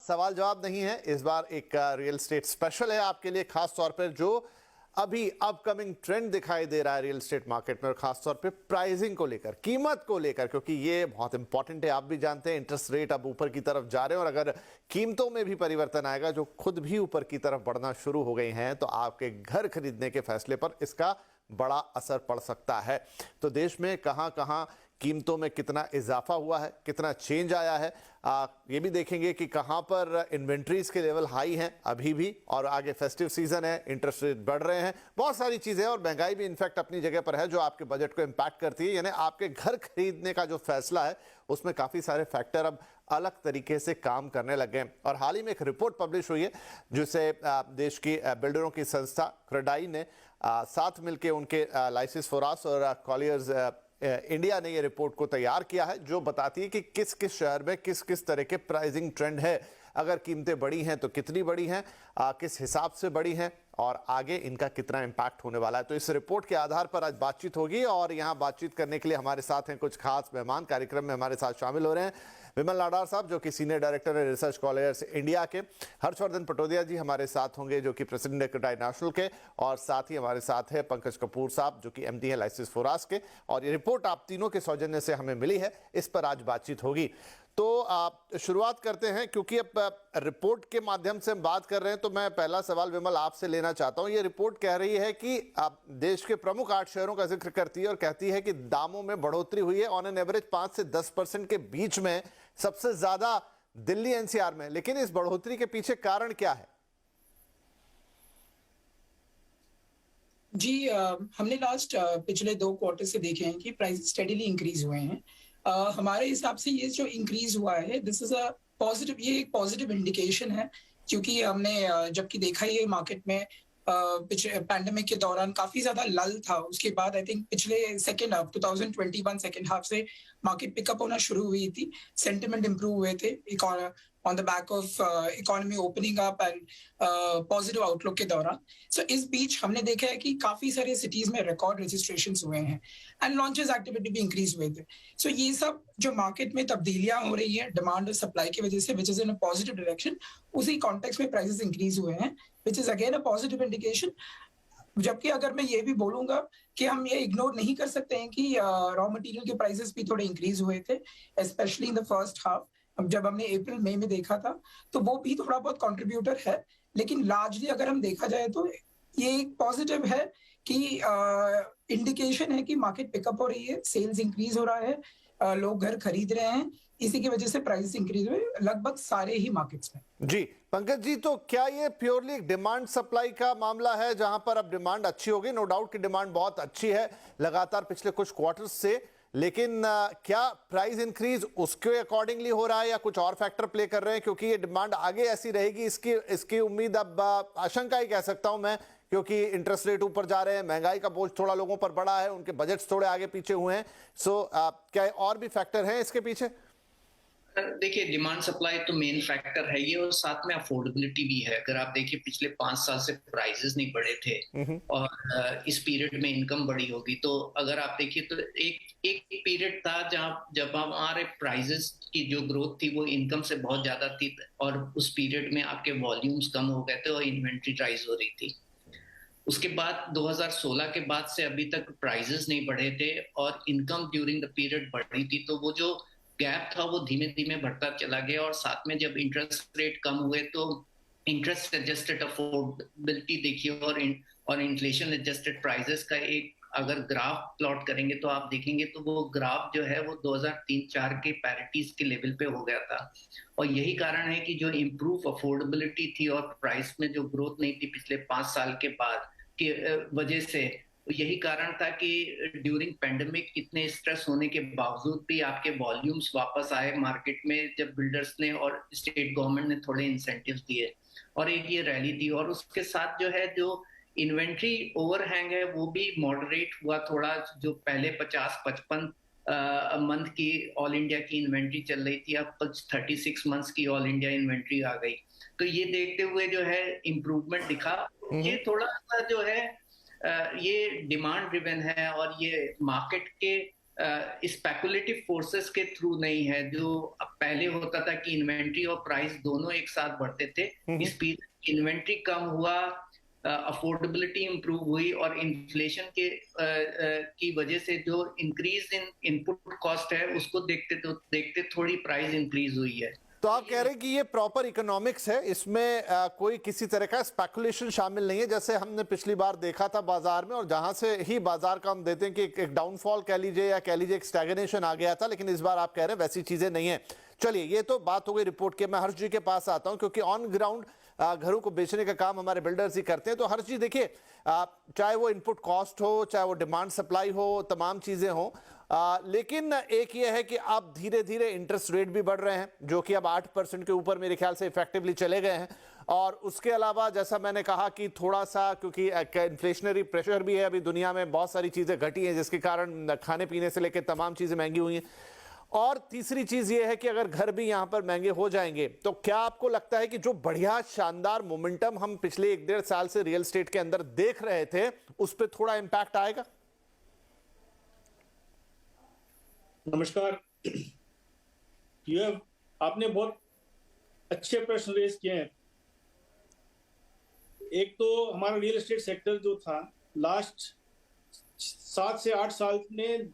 सवाल जवाब नहीं है, इस बार एक रियल एस्टेट स्पेशल है आपके लिए, खास तौर पर जो अभी अपकमिंग ट्रेंड दिखाई दे रहा है रियल एस्टेट मार्केट में, और खास तौर पे प्राइसिंग को लेकर, कीमत को लेकर, क्योंकि ये बहुत इंपॉर्टेंट है। आप भी जानते हैं इंटरेस्ट रेट अब ऊपर की तरफ जा रहे हैं, और अगर कीमतों में भी परिवर्तन आएगा जो खुद भी ऊपर की तरफ बढ़ना शुरू हो गई हैं, तो आपके घर खरीदने के फैसले पर इसका बड़ा असर पड़ सकता है। तो देश में कहां कहां कीमतों में कितना इजाफा हुआ है, कितना चेंज आया है, ये भी देखेंगे कि कहां पर इन्वेंट्रीज के लेवल हाई हैं अभी भी, और आगे फेस्टिव सीजन है, इंटरेस्ट रेट बढ़ रहे हैं, बहुत सारी चीजें, और महंगाई भी इनफैक्ट अपनी जगह पर है जो आपके बजट को इम्पैक्ट करती है। यानी आपके घर खरीदने का जो फैसला है उसमें काफी सारे फैक्टर अब अलग तरीके से काम करने लगे हैं। और हाल ही में एक रिपोर्ट पब्लिश हुई है जिसे देश की बिल्डरों की संस्था क्रेडाई ने साथ मिलकर उनके लाइसेंस फोरास और कॉलियर्स इंडिया ने ये रिपोर्ट को तैयार किया है, जो बताती है कि किस किस शहर में किस किस तरह के प्राइसिंग ट्रेंड है, अगर कीमतें बढ़ी हैं तो कितनी बढ़ी हैं, किस हिसाब से बढ़ी हैं, और आगे इनका कितना इम्पैक्ट होने वाला है। तो इस रिपोर्ट के आधार पर आज बातचीत होगी, और यहाँ बातचीत करने के लिए हमारे साथ हैं कुछ खास मेहमान। कार्यक्रम में हमारे साथ शामिल हो रहे हैं विमल नाडार साहब, जो कि सीनियर डायरेक्टर है रिसर्च कॉलेयर्स इंडिया के, हर्षवर्धन पटोदिया जी हमारे साथ होंगे जो कि प्रेसिडेंट है क्रेडाई नेशनल के, और साथ ही हमारे साथ है पंकज कपूर साहब जो कि एमडी है लाइसेंस फोरास के। और ये रिपोर्ट आप तीनों के सौजन्य से हमें मिली है, इस पर आज बातचीत होगी। तो आप शुरुआत करते हैं, क्योंकि अब रिपोर्ट के माध्यम से हम बात कर रहे हैं, तो मैं पहला सवाल विमल आपसे लेना चाहता हूं। ये रिपोर्ट कह रही है कि आप देश के प्रमुख 8 शहरों का जिक्र करती है और कहती है कि दामों में बढ़ोतरी हुई है ऑन एन एवरेज 5 से 10% के बीच में, सबसे ज्यादा दिल्ली एनसीआर में। लेकिन इस बढ़ोतरी के पीछे कारण क्या है? जी हमने लास्ट पिछले 2 क्वार्टर से देखे हैं कि प्राइस स्टेडीली इंक्रीज हुए हैं। हमारे हिसाब से ये जो इंक्रीज हुआ है, दिस इज अ पॉजिटिव, ये एक पॉजिटिव इंडिकेशन है, क्योंकि हमने जबकि देखा ये मार्केट में पिछले पैंडेमिक के दौरान काफी ज्यादा लल था। उसके बाद आई थिंक पिछले सेकेंड हाफ 2021 सेकेंड हाफ से मार्केट पिकअप होना शुरू हुई थी, सेंटिमेंट इंप्रूव हुए थे on the back of economy opening up and positive outlook के दौरान। सो इस बीच हमने देखा है कि काफी सारे सिटीज में रिकॉर्ड रजिस्ट्रेशंस हुए हैं एंड लॉन्चेस एक्टिविटी भी इंक्रीज हुए थे। सो ये सब जो मार्केट में तब्दीलियां हो रही है डिमांड और सप्लाई की वजह से, which is in a positive direction, उसी कॉन्टेक्स्ट में प्राइसेस इंक्रीज हुए हैं, which is again a positive indication. जबकि अगर मैं ये भी बोलूंगा कि हम ये इग्नोर नहीं कर सकते हैं कि रॉ मटेरियल के प्राइसेस भी थोड़े इंक्रीज हुए थे, specially in the first half. अब जब हमने अप्रैल मई में देखा था तो वो भी थोड़ा बहुत कंट्रीब्यूटर है, लेकिन लार्जली अगर हम देखा जाए तो ये एक पॉजिटिव है कि इंडिकेशन है कि मार्केट पिकअप हो रही है, सेल्स इंक्रीज हो रहा है, लोग घर खरीद रहे हैं, इसी की वजह से प्राइस इंक्रीज हुए लगभग सारे ही मार्केट्स में। जी पंकज जी, तो क्या ये प्योरली एक डिमांड सप्लाई का मामला है, जहां पर अब डिमांड अच्छी होगी? नो डाउट कि डिमांड बहुत अच्छी है लगातार पिछले कुछ क्वार्टर्स से, लेकिन क्या प्राइस इंक्रीज उसके अकॉर्डिंगली हो रहा है या कुछ और फैक्टर प्ले कर रहे हैं? क्योंकि ये डिमांड आगे ऐसी रहेगी, इसकी उम्मीद अब आशंका ही कह सकता हूं मैं, क्योंकि इंटरेस्ट रेट ऊपर जा रहे हैं, महंगाई का बोझ थोड़ा लोगों पर बढ़ा है, उनके बजट्स थोड़े आगे पीछे हुए हैं। सो क्या और भी फैक्टर हैं इसके पीछे? देखिए, डिमांड सप्लाई तो मेन फैक्टर है ये, और साथ में अफोर्डेबिलिटी भी है। अगर आप देखिए पिछले 5 साल से प्राइसेस नहीं बढ़े थे और इस पीरियड में इनकम बढ़ी होगी, तो अगर आप देखिए तो एक पीरियड था जब हमारे प्राइसेस की जो ग्रोथ थी वो इनकम से बहुत ज्यादा थी, और उस पीरियड में आपके वॉल्यूम्स कम हो गए थे और इन्वेंट्री राइज हो रही थी। उसके बाद 2016 के बाद से अभी तक प्राइसेस नहीं बढ़े थे और इनकम ड्यूरिंग द पीरियड बढ़ी थी, तो वो जो गैप था वो धीमे धीमे बढ़ता चला गया। और साथ में जब इंटरेस्ट रेट कम हुए तो इंटरेस्ट एडजस्टेड अफोर्डेबिलिटी देखिए और इन्फ्लेशन एडजस्टेड प्राइसेस का एक अगर ग्राफ प्लॉट करेंगे तो आप देखेंगे तो वो ग्राफ जो है वो 2003-4 के पैरिटीज के लेवल पे हो गया था। और यही कारण है कि जो इम्प्रूव अफोर्डेबिलिटी थी और प्राइस में जो ग्रोथ नहीं थी पिछले 5 साल के बाद की वजह से, यही कारण था कि ड्यूरिंग पेंडेमिक इतने स्ट्रेस होने के बावजूद भी आपके वॉल्यूम्स वापस आए मार्केट में, जब बिल्डर्स ने और स्टेट गवर्नमेंट ने थोड़े इंसेंटिव्स दिए और एक ये रैली थी। और उसके साथ जो है जो इन्वेंट्री ओवरहैंग है वो भी मॉडरेट हुआ थोड़ा। जो पहले 50-55 मंथ की ऑल इंडिया की इन्वेंट्री चल रही थी, अब 36 मंथ्स की ऑल इंडिया इन्वेंट्री आ गई। तो ये देखते हुए जो है इम्प्रूवमेंट दिखा। ये थोड़ा सा जो है ये डिमांड ड्रिवन है और ये मार्केट के स्पेकुलेटिव फोर्सेस के थ्रू नहीं है, जो पहले होता था कि इन्वेंट्री और प्राइस दोनों एक साथ बढ़ते थे। इस पीरियड इन्वेंट्री कम हुआ, अफोर्डेबिलिटी इंप्रूव हुई और इन्फ्लेशन के की वजह से जो इंक्रीज इन इनपुट कॉस्ट है उसको देखते थोड़ी प्राइस इंक्रीज हुई है। तो आप कह रहे हैं कि ये प्रॉपर इकोनॉमिक्स है, इसमें कोई किसी तरह का स्पेकुलेशन शामिल नहीं है, जैसे हमने पिछली बार देखा था बाजार में, और जहां से ही बाजार का हम देते हैं कि एक डाउनफॉल कह लीजिए या कह लीजिए एक स्टैग्नेशन आ गया था, लेकिन इस बार आप कह रहे हैं वैसी चीजें नहीं है। चलिए, ये तो बात हो गई रिपोर्ट की। मैं हर्ष जी के पास आता हूं, क्योंकि ऑन ग्राउंड घरों को बेचने का काम हमारे बिल्डर्स ही करते हैं। तो हर्ष जी देखिए, चाहे वो इनपुट कॉस्ट हो, चाहे वो डिमांड सप्लाई हो, तमाम चीजें हो, लेकिन एक ये है कि अब धीरे धीरे इंटरेस्ट रेट भी बढ़ रहे हैं, जो कि अब 8% के ऊपर मेरे ख्याल से इफेक्टिवली चले गए हैं। और उसके अलावा जैसा मैंने कहा कि थोड़ा सा, क्योंकि इन्फ्लेशनरी प्रेशर भी है, अभी दुनिया में बहुत सारी चीजें घटी हैं जिसके कारण खाने पीने से लेकर तमाम चीजें महंगी हुई हैं। और तीसरी चीज ये है कि अगर घर भी यहां पर महंगे हो जाएंगे, तो क्या आपको लगता है कि जो बढ़िया शानदार मोमेंटम हम पिछले 1-1.5 साल से रियल एस्टेट के अंदर देख रहे थे, उस पर थोड़ा इंपैक्ट आएगा? नमस्कार। आपने बहुत अच्छे प्रश्न रेज किए हैं। एक तो हमारा रियल एस्टेट सेक्टर जो था, लास्ट 7 से 8 साल में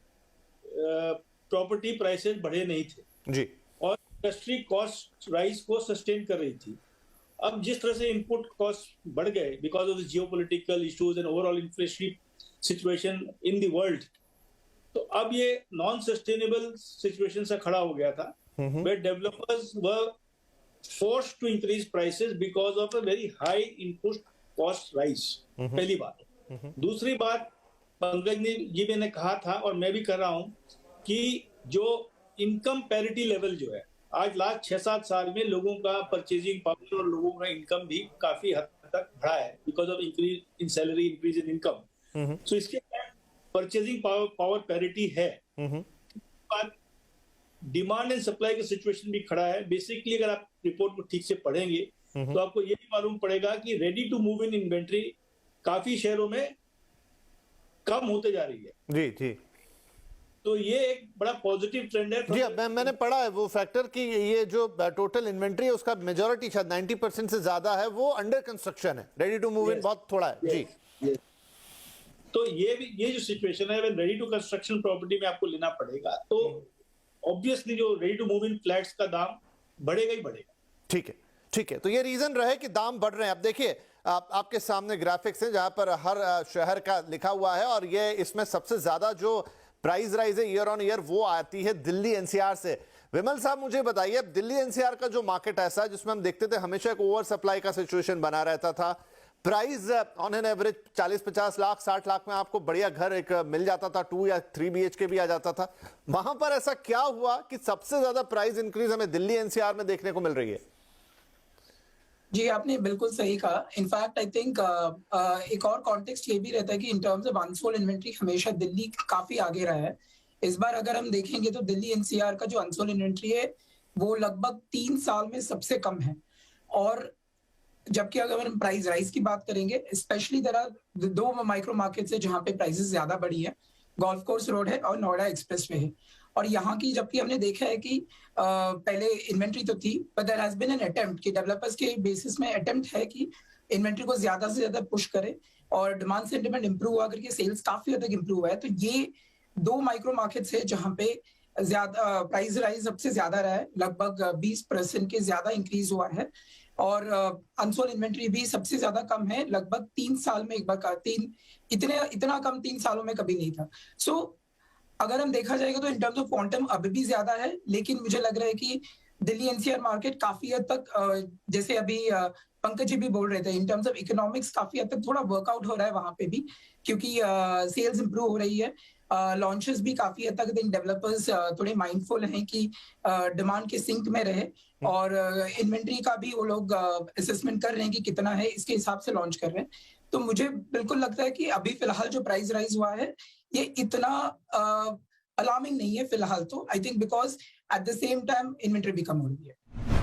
प्रॉपर्टी प्राइसेस बढ़े नहीं थे जी, और इंडस्ट्री कॉस्ट राइज को सस्टेन कर रही थी। अब जिस तरह से इनपुट कॉस्ट बढ़ गए because of the geopolitical issues and overall inflationary situation in the world, तो अब ये नॉन सस्टेनेबल सिचुएशन से खड़ा हो गया था, where developers were forced to increase prices because of a very high input cost rise। पहली बात। दूसरी बात, पंकज जी ने कहा था और मैं भी कर रहा हूं कि जो इनकम पैरिटी लेवल जो है, आज लास्ट 6-7 साल में लोगों का परचेजिंग पावर और लोगों का इनकम भी काफी हद तक बढ़ा है because of increase in salary, increase in income. So इसके परचेजिंग पावर पैरिटी है। डिमांड एंड सप्लाई का सिचुएशन भी खड़ा है। बेसिकली अगर आप रिपोर्ट को ठीक से पढ़ेंगे तो आपको ये भी मालूम पड़ेगा कि ready to move in inventory काफी शहरों में कम होते जा रही है। जी जी। तो ये एक बड़ा पॉजिटिव ट्रेंड है। जी, मैंने पढ़ा है वो फैक्टर कि ये जो टोटल इन्वेंट्री है उसका मेजॉरिटी शायद 90% से ज्यादा है वो अंडर कंस्ट्रक्शन है, रेडी टू मूव इन बहुत थोड़ा है। जी, तो ये जो सिचुएशन है, रेडी टू कंस्ट्रक्शन प्रॉपर्टी में आपको लेना पड़ेगा, तो ऑब्वियसली जो ready to move in flats का दाम बढ़ेगा ही बढ़ेगा। ठीक है, ठीक है। तो ये रीजन रहे कि दाम बढ़ रहे हैं। अब देखिए, आपके सामने ग्राफिक्स हैं जहां पर हर शहर का लिखा हुआ है, और ये इसमें सबसे ज्यादा जो प्राइस राइज है ईयर ऑन ईयर वो आती है दिल्ली एनसीआर से। विमल साहब, मुझे बताइए, अब दिल्ली एनसीआर का जो मार्केट ऐसा है जिसमें हम देखते थे हमेशा एक ओवर सप्लाई का सिचुएशन बना रहता था, price on an average 40-50 lakh 60 lakh में आपको बढ़िया घर एक मिल जाता था, 2 या 3 BHK भी आ जाता था। वहां पर ऐसा क्या हुआ कि सबसे ज्यादा प्राइस इंक्रीज हमें दिल्ली एनसीआर में देखने को मिल रही है? जी, आपने बिल्कुल सही कहा। इनफैक्ट आई थिंक एक और कॉन्टेक्स्ट ये भी रहता है कि in terms of unsold inventory हमेशा दिल्ली काफी आगे रहा है। इस बार अगर हम देखेंगे तो दिल्ली एनसीआर का जो अनसोल्ड इन्वेंट्री है वो लगभग 3 साल में सबसे कम है। और जबकि अगर हम प्राइस राइज की बात करेंगे, specially there are 2 micro markets है जहां पे प्राइसेस ज्यादा बढ़ी है, गोल्फ कोर्स रोड है और नोएडा एक्सप्रेसवे है। और यहाँ की जबकि हमने देखा है कि पहले इन्वेंट्री तो थी, but there has been an attempt कि डेवलपर्स के बेसिस में अटेम्प्ट है कि इन्वेंट्री को ज्यादा से ज्यादा पुश करे और डिमांड सेंटिमेंट इंप्रूव हुआ करके सेल्स काफी हद तक इंप्रूव हुआ है। तो ये 2 माइक्रो मार्केट्स है जहां पे ज्यादा प्राइस राइज सबसे ज्यादा रहा है, लगभग 20% के ज्यादा इंक्रीज हुआ है। और अनसोल्ड इन्वेंट्री भी सबसे ज्यादा कम है, लगभग 3 साल में एक बार इतना कम 3 सालों में कभी नहीं था। सो अगर हम देखा जाएगा तो इन टर्म्स ऑफ क्वांटम अभी भी ज्यादा है, लेकिन मुझे लग रहा है कि दिल्ली एनसीआर मार्केट काफी हद तक जैसे अभी पंकज जी भी बोल रहे थे, इन टर्म्स ऑफ इकोनॉमिक्स काफी हद तक थोड़ा वर्कआउट हो रहा है वहां पे भी, क्योंकि सेल्स इंप्रूव हो रही है, लॉन्चेस भी काफी हद तक डेवलपर्स थोड़े माइंडफुल हैं कि डिमांड के सिंक में रहे, और इन्वेंट्री का भी वो लोग असेसमेंट कर रहे हैं कि कितना है, इसके हिसाब से लॉन्च कर रहे हैं। तो मुझे बिल्कुल लगता है कि अभी फिलहाल जो प्राइस राइज हुआ है ये इतना अलार्मिंग नहीं है फिलहाल तो, I think because at the same time inventory भी कम हो रही है।